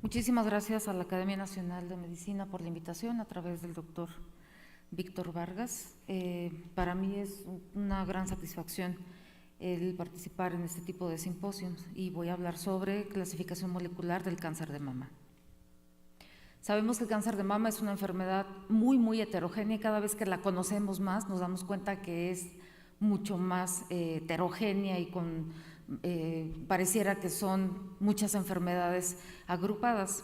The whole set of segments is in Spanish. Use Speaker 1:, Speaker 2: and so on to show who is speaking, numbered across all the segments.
Speaker 1: Muchísimas gracias a la Academia Nacional de Medicina por la invitación a través del doctor Víctor Vargas. Para mí es una gran satisfacción el participar en este tipo de simposios y voy a hablar sobre clasificación molecular del cáncer de mama. Sabemos que el cáncer de mama es una enfermedad muy heterogénea y cada vez que la conocemos más nos damos cuenta que es mucho más heterogénea y pareciera que son muchas enfermedades agrupadas.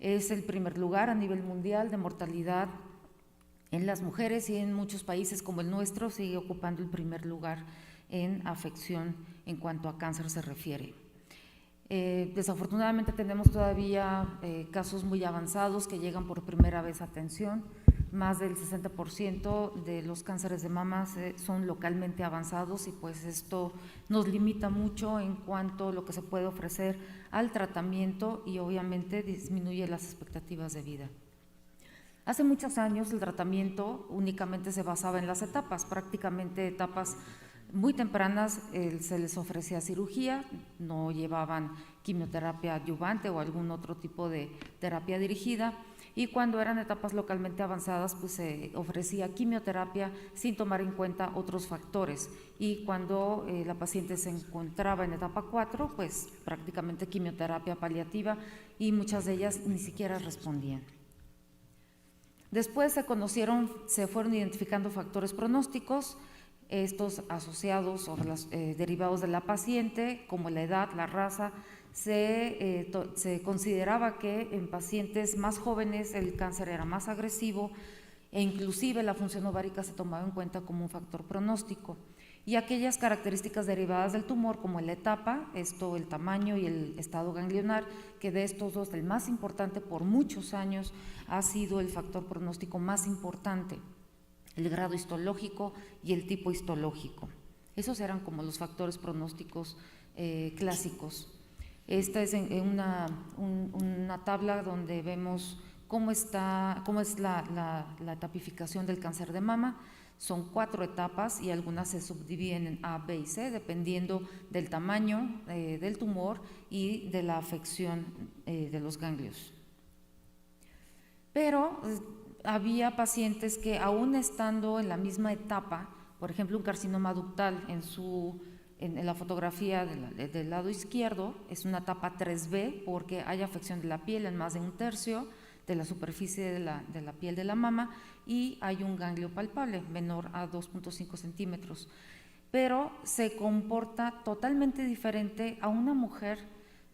Speaker 1: Es el primer lugar a nivel mundial de mortalidad en las mujeres y en muchos países como el nuestro sigue ocupando el primer lugar en afección en cuanto a cáncer se refiere. Desafortunadamente tenemos todavía casos muy avanzados que llegan por primera vez a atención. Más del 60% de los cánceres de mama son localmente avanzados y pues esto nos limita mucho en cuanto a lo que se puede ofrecer al tratamiento y obviamente disminuye las expectativas de vida. Hace muchos años el tratamiento únicamente se basaba en las etapas, prácticamente etapas muy tempranas se les ofrecía cirugía, no llevaban quimioterapia adyuvante o algún otro tipo de terapia dirigida, y cuando eran etapas localmente avanzadas pues se ofrecía quimioterapia sin tomar en cuenta otros factores, y cuando la paciente se encontraba en etapa 4 pues prácticamente quimioterapia paliativa y muchas de ellas ni siquiera respondían. Después se fueron identificando factores pronósticos, estos asociados o derivados de la paciente, como la edad, la raza. Se consideraba que en pacientes más jóvenes el cáncer era más agresivo e inclusive la función ovárica se tomaba en cuenta como un factor pronóstico. Y aquellas características derivadas del tumor, como la etapa, el tamaño y el estado ganglionar, que de estos dos, el más importante por muchos años, ha sido el factor pronóstico más importante, el grado histológico y el tipo histológico. Esos eran como los factores pronósticos clásicos. Esta es una tabla donde vemos cómo es la etapificación del cáncer de mama. Son 4 etapas y algunas se subdividen en A, B y C dependiendo del tamaño del tumor y de la afección de los ganglios. Pero había pacientes que aún estando en la misma etapa, por ejemplo un carcinoma ductal en la fotografía del lado izquierdo es una etapa 3B porque hay afección de la piel en más de 1/3 de la superficie de la piel de la mama y hay un ganglio palpable menor a 2.5 centímetros, pero se comporta totalmente diferente a una mujer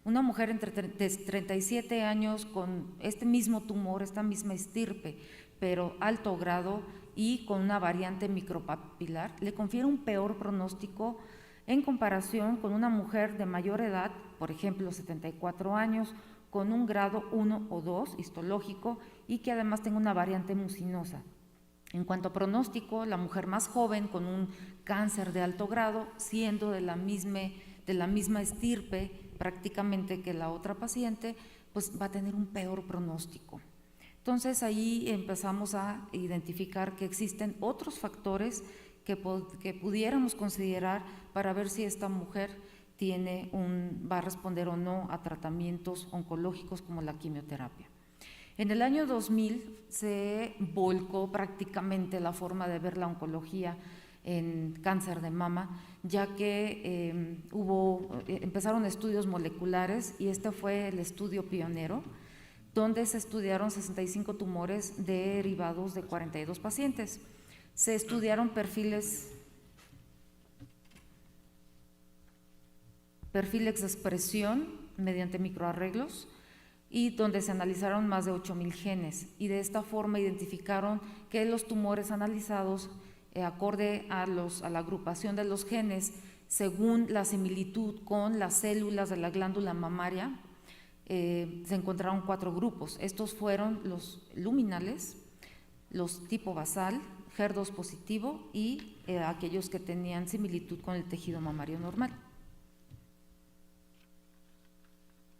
Speaker 1: de 37 años con este mismo tumor, esta misma estirpe, pero alto grado y con una variante micropapilar, le confiere un peor pronóstico en comparación con una mujer de mayor edad, por ejemplo 74 años, con un grado 1 o 2 histológico y que además tenga una variante mucinosa. En cuanto a pronóstico, la mujer más joven con un cáncer de alto grado, siendo de la misma estirpe prácticamente que la otra paciente, pues va a tener un peor pronóstico. Entonces ahí empezamos a identificar que existen otros factores que pudiéramos considerar para ver si esta mujer va a responder o no a tratamientos oncológicos como la quimioterapia. En el año 2000 se volcó prácticamente la forma de ver la oncología en cáncer de mama, ya que empezaron estudios moleculares y este fue el estudio pionero, donde se estudiaron 65 tumores derivados de 42 pacientes. Se estudiaron perfiles de expresión mediante microarreglos y donde se analizaron más de 8,000 genes y de esta forma identificaron que los tumores analizados acorde a la agrupación de los genes según la similitud con las células de la glándula mamaria, se encontraron 4 grupos. Estos fueron los luminales, los tipo basal, HER2 positivo y aquellos que tenían similitud con el tejido mamario normal.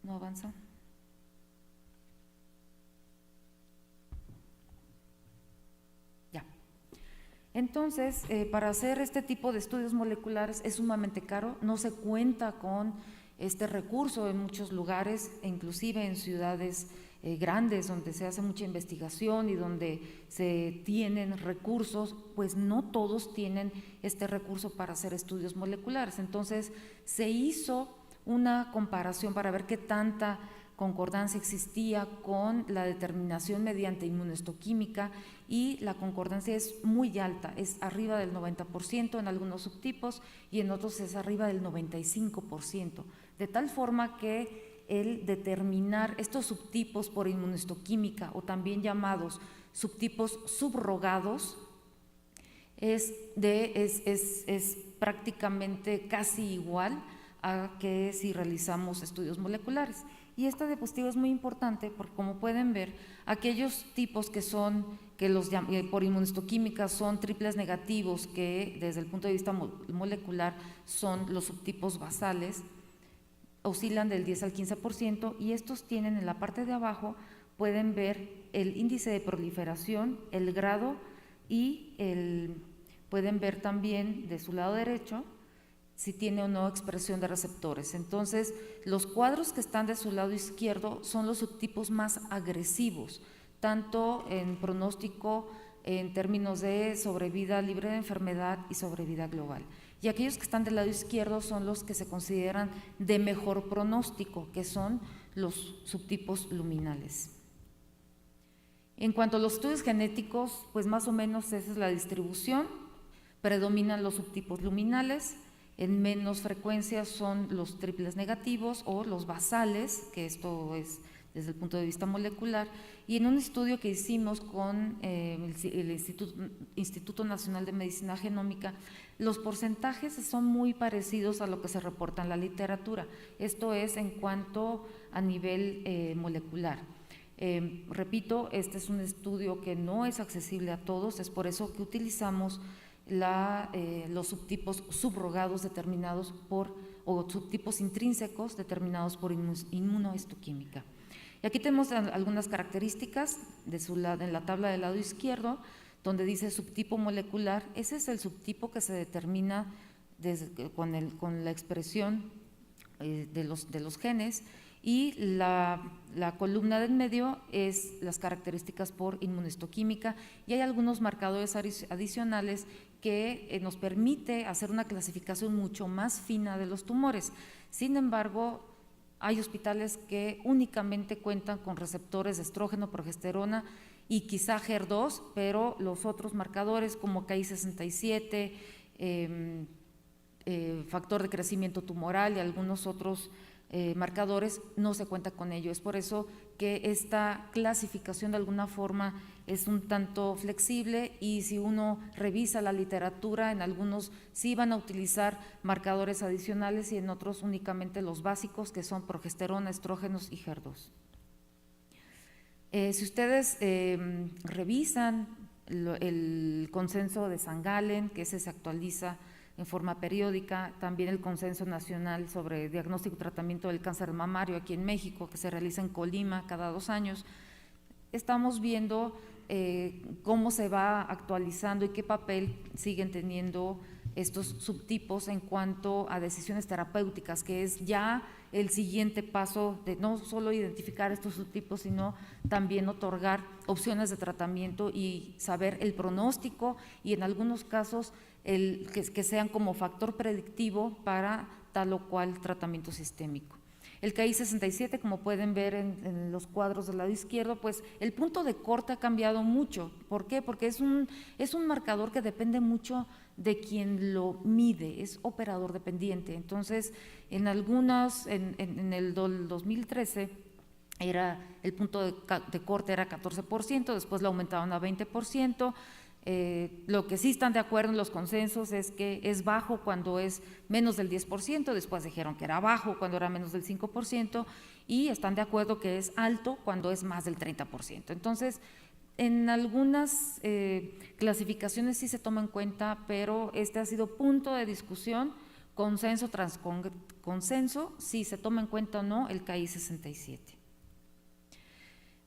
Speaker 1: ¿No avanza? Ya. Entonces, para hacer este tipo de estudios moleculares es sumamente caro, no se cuenta con este recurso en muchos lugares, inclusive en ciudades grandes donde se hace mucha investigación y donde se tienen recursos, pues no todos tienen este recurso para hacer estudios moleculares. Entonces se hizo una comparación para ver qué tanta concordancia existía con la determinación mediante inmunohistoquímica, y la concordancia es muy alta, es arriba del 90% en algunos subtipos y en otros es arriba del 95%, de tal forma que el determinar estos subtipos por inmunohistoquímica, o también llamados subtipos subrogados, es prácticamente casi igual a que si realizamos estudios moleculares. Y esta diapositiva es muy importante porque, como pueden ver, aquellos tipos que son, por inmunohistoquímica son triples negativos, que desde el punto de vista molecular son los subtipos basales, oscilan del 10 al 15%, y estos tienen en la parte de abajo, pueden ver el índice de proliferación, el grado, y pueden ver también de su lado derecho si tiene o no expresión de receptores. Entonces, los cuadros que están de su lado izquierdo son los subtipos más agresivos, tanto en pronóstico en términos de sobrevida libre de enfermedad y sobrevida global. Y aquellos que están del lado izquierdo son los que se consideran de mejor pronóstico, que son los subtipos luminales. En cuanto a los estudios genéticos, pues más o menos esa es la distribución. Predominan los subtipos luminales, en menos frecuencia son los triples negativos o los basales, que esto es desde el punto de vista molecular, y en un estudio que hicimos con el Instituto Nacional de Medicina Genómica, los porcentajes son muy parecidos a lo que se reporta en la literatura, esto es en cuanto a nivel molecular. Repito, este es un estudio que no es accesible a todos, es por eso que utilizamos los subtipos subrogados determinados o subtipos intrínsecos determinados por inmunohistoquímica. Y aquí tenemos algunas características en la tabla del lado izquierdo, donde dice subtipo molecular. Ese es el subtipo que se determina con la expresión de los genes, y la columna del medio es las características por inmunohistoquímica, y hay algunos marcadores adicionales que nos permite hacer una clasificación mucho más fina de los tumores. Sin embargo, hay hospitales que únicamente cuentan con receptores de estrógeno, progesterona y quizá HER2, pero los otros marcadores como Ki67, factor de crecimiento tumoral y algunos otros marcadores no se cuenta con ello. Es por eso que esta clasificación de alguna forma es un tanto flexible, y si uno revisa la literatura, en algunos sí van a utilizar marcadores adicionales y en otros únicamente los básicos, que son progesterona, estrógenos y HER2. Si ustedes revisan el consenso de San Galen, que ese se actualiza en forma periódica, también el Consenso Nacional sobre Diagnóstico y Tratamiento del Cáncer Mamario aquí en México, que se realiza en Colima cada 2 años, estamos viendo cómo se va actualizando y qué papel siguen teniendo estos subtipos en cuanto a decisiones terapéuticas, que es ya el siguiente paso de no solo identificar estos subtipos, sino también otorgar opciones de tratamiento y saber el pronóstico, y en algunos casos que sean como factor predictivo para tal o cual tratamiento sistémico. El Ki67, como pueden ver en los cuadros del lado izquierdo, pues el punto de corte ha cambiado mucho. ¿Por qué? Porque es un marcador que depende mucho de quien lo mide, es operador dependiente. Entonces, en el 2013, el punto de corte era 14%, después lo aumentaron a 20%. Lo que sí están de acuerdo en los consensos es que es bajo cuando es menos del 10%, después dijeron que era bajo cuando era menos del 5%, y están de acuerdo que es alto cuando es más del 30%. Entonces, en algunas clasificaciones sí se toma en cuenta, pero este ha sido punto de discusión, consenso tras consenso, si se toma en cuenta o no el Ki67.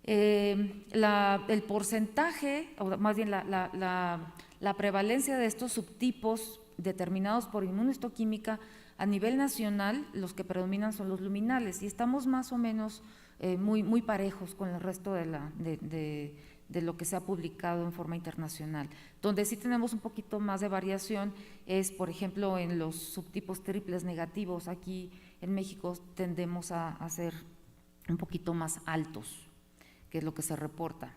Speaker 1: El porcentaje, o más bien la prevalencia de estos subtipos determinados por inmunohistoquímica a nivel nacional los que predominan son los luminales y estamos más o menos muy parejos con el resto de lo que se ha publicado en forma internacional. Donde sí tenemos un poquito más de variación es, por ejemplo, en los subtipos triples negativos. Aquí en México tendemos a ser un poquito más altos, que es lo que se reporta.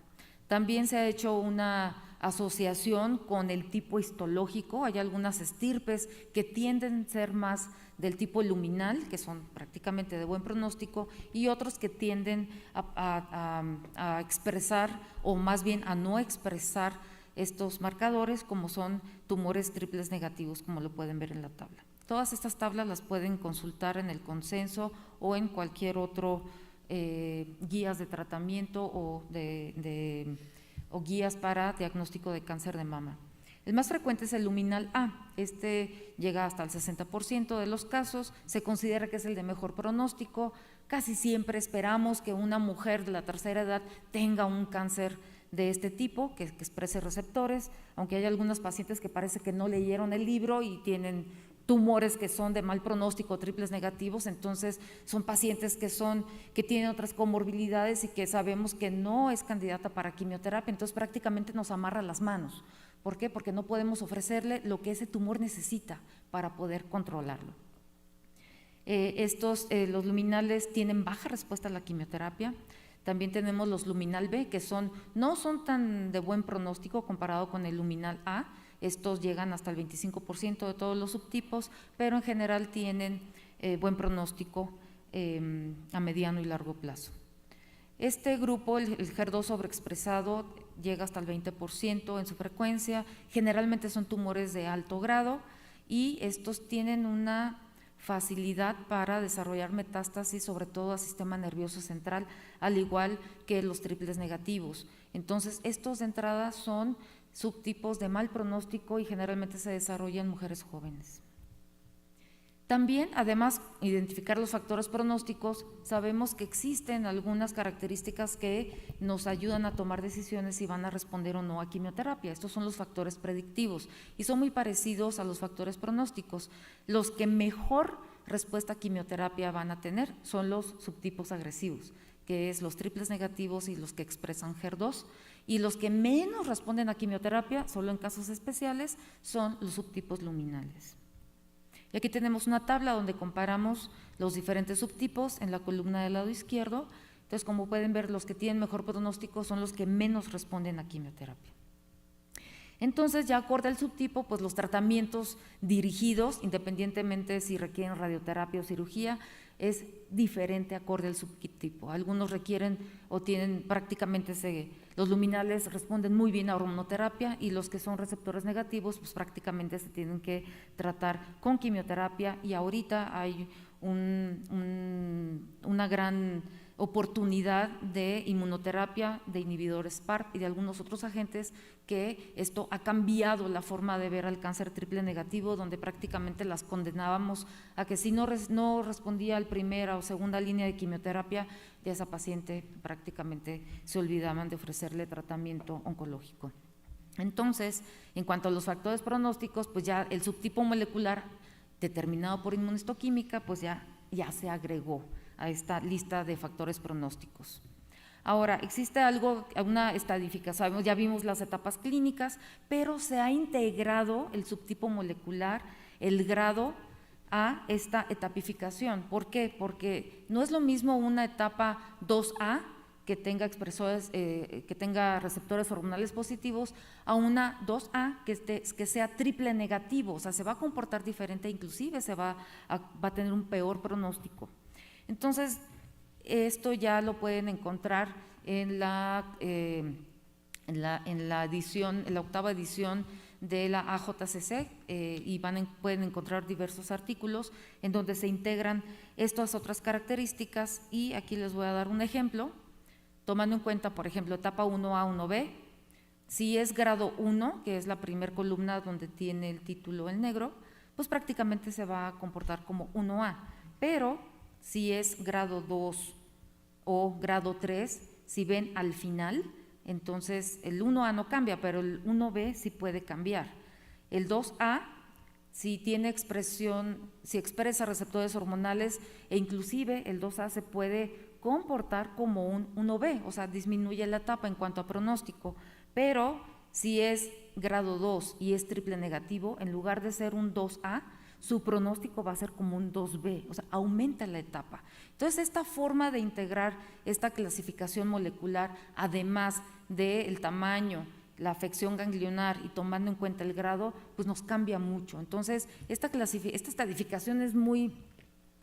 Speaker 1: También se ha hecho una asociación con el tipo histológico. Hay algunas estirpes que tienden a ser más del tipo luminal, que son prácticamente de buen pronóstico, y otros que tienden a expresar, o más bien a no expresar estos marcadores, como son tumores triples negativos, como lo pueden ver en la tabla. Todas estas tablas las pueden consultar en el consenso o en cualquier otro guías de tratamiento o guías para diagnóstico de cáncer de mama. El más frecuente es el luminal A, este llega hasta el 60% de los casos, se considera que es el de mejor pronóstico. Casi siempre esperamos que una mujer de la tercera edad tenga un cáncer de este tipo, que exprese receptores, aunque hay algunas pacientes que parece que no leyeron el libro y tienen tumores que son de mal pronóstico, triples negativos. Entonces son pacientes que tienen otras comorbilidades y que sabemos que no es candidata para quimioterapia, entonces prácticamente nos amarra las manos. ¿Por qué? Porque no podemos ofrecerle lo que ese tumor necesita para poder controlarlo. Los luminales tienen baja respuesta a la quimioterapia. También tenemos los luminal B, que no son tan de buen pronóstico comparado con el luminal A. Estos llegan hasta el 25% de todos los subtipos, pero en general tienen buen pronóstico a mediano y largo plazo. Este grupo, el HER2 sobreexpresado, llega hasta el 20% en su frecuencia. Generalmente son tumores de alto grado y estos tienen una facilidad para desarrollar metástasis, sobre todo al sistema nervioso central, al igual que los triples negativos. Entonces, estos de entrada son subtipos de mal pronóstico y generalmente se desarrollan en mujeres jóvenes. También, además, identificar los factores pronósticos, sabemos que existen algunas características que nos ayudan a tomar decisiones si van a responder o no a quimioterapia. Estos son los factores predictivos y son muy parecidos a los factores pronósticos. Los que mejor respuesta a quimioterapia van a tener son los subtipos agresivos, que es los triples negativos y los que expresan HER2, y los que menos responden a quimioterapia, solo en casos especiales, son los subtipos luminales. Y aquí tenemos una tabla donde comparamos los diferentes subtipos en la columna del lado izquierdo. Entonces, como pueden ver, los que tienen mejor pronóstico son los que menos responden a quimioterapia. Entonces, ya acorde al subtipo, pues los tratamientos dirigidos, independientemente si requieren radioterapia o cirugía, es diferente acorde al subtipo. Algunos requieren o tienen prácticamente los luminales responden muy bien a hormonoterapia y los que son receptores negativos pues prácticamente se tienen que tratar con quimioterapia, y ahorita hay una gran oportunidad de inmunoterapia, de inhibidores PARP y de algunos otros agentes, que esto ha cambiado la forma de ver al cáncer triple negativo, donde prácticamente las condenábamos a que si no respondía al primera o segunda línea de quimioterapia, ya esa paciente prácticamente se olvidaban de ofrecerle tratamiento oncológico. Entonces, en cuanto a los factores pronósticos, pues ya el subtipo molecular determinado por inmunistoquímica, pues ya se agregó a esta lista de factores pronósticos. Ahora, existe una estadística, sabemos, ya vimos las etapas clínicas, pero se ha integrado el subtipo molecular, el grado, a esta etapificación. ¿Por qué? Porque no es lo mismo una etapa 2A que tenga que tenga receptores hormonales positivos, a una 2A que sea triple negativo, o sea, se va a comportar diferente, inclusive va a tener un peor pronóstico. Entonces, esto ya lo pueden encontrar en la edición, en la octava edición de la AJCC, y pueden encontrar diversos artículos en donde se integran estas otras características, y aquí les voy a dar un ejemplo, tomando en cuenta, por ejemplo, etapa 1A, 1B, si es grado 1, que es la primera columna donde tiene el título en negro, pues prácticamente se va a comportar como 1A, pero si es grado 2 o grado 3, si ven al final, entonces el 1A no cambia, pero el 1B sí puede cambiar. El 2A si tiene expresión, si expresa receptores hormonales, e inclusive el 2A se puede comportar como un 1B, o sea, disminuye la etapa en cuanto a pronóstico, pero si es grado 2 y es triple negativo, en lugar de ser un 2A, su pronóstico va a ser como un 2B, o sea, aumenta la etapa. Entonces, esta forma de integrar esta clasificación molecular, además del tamaño, la afección ganglionar y tomando en cuenta el grado, pues nos cambia mucho. Entonces, esta estadificación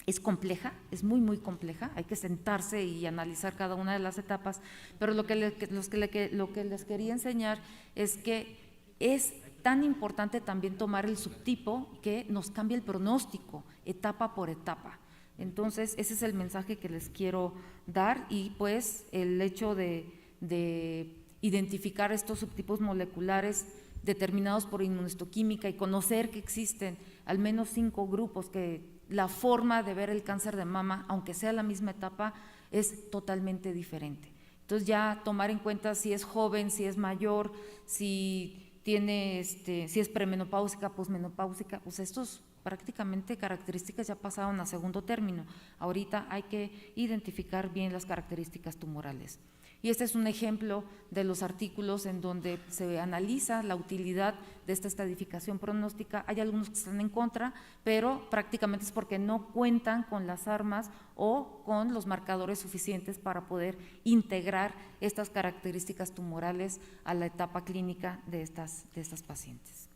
Speaker 1: es compleja, es muy compleja, hay que sentarse y analizar cada una de las etapas, pero lo que les quería enseñar es que es tan importante también tomar el subtipo que nos cambia el pronóstico, etapa por etapa. Entonces, ese es el mensaje que les quiero dar, y pues el hecho de identificar estos subtipos moleculares determinados por inmunohistoquímica y conocer que existen al menos 5 grupos, que la forma de ver el cáncer de mama, aunque sea la misma etapa, es totalmente diferente. Entonces, ya tomar en cuenta si es joven, si es mayor, si tiene si es premenopáusica, posmenopáusica, pues estos prácticamente características ya pasaron a segundo término. Ahorita hay que identificar bien las características tumorales. Y este es un ejemplo de los artículos en donde se analiza la utilidad de esta estadificación pronóstica. Hay algunos que están en contra, pero prácticamente es porque no cuentan con las armas o con los marcadores suficientes para poder integrar estas características tumorales a la etapa clínica de estas pacientes.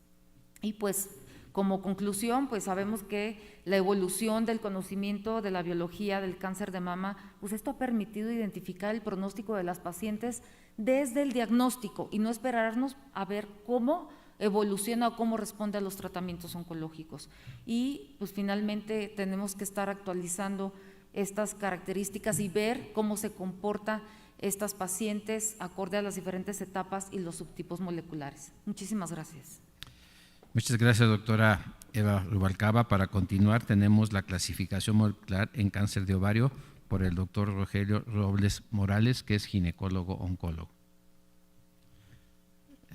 Speaker 1: Y pues, como conclusión, pues sabemos que la evolución del conocimiento de la biología del cáncer de mama, pues esto ha permitido identificar el pronóstico de las pacientes desde el diagnóstico y no esperarnos a ver cómo evoluciona o cómo responde a los tratamientos oncológicos. Y pues finalmente tenemos que estar actualizando estas características y ver cómo se comportan estas pacientes acorde a las diferentes etapas y los subtipos moleculares. Muchísimas gracias.
Speaker 2: Muchas gracias, doctora Eva Rubalcaba. Para continuar, tenemos la clasificación molecular en cáncer de ovario por el doctor Rogelio Robles Morales, que es ginecólogo-oncólogo.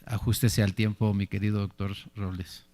Speaker 2: Ajústese al tiempo, mi querido doctor Robles.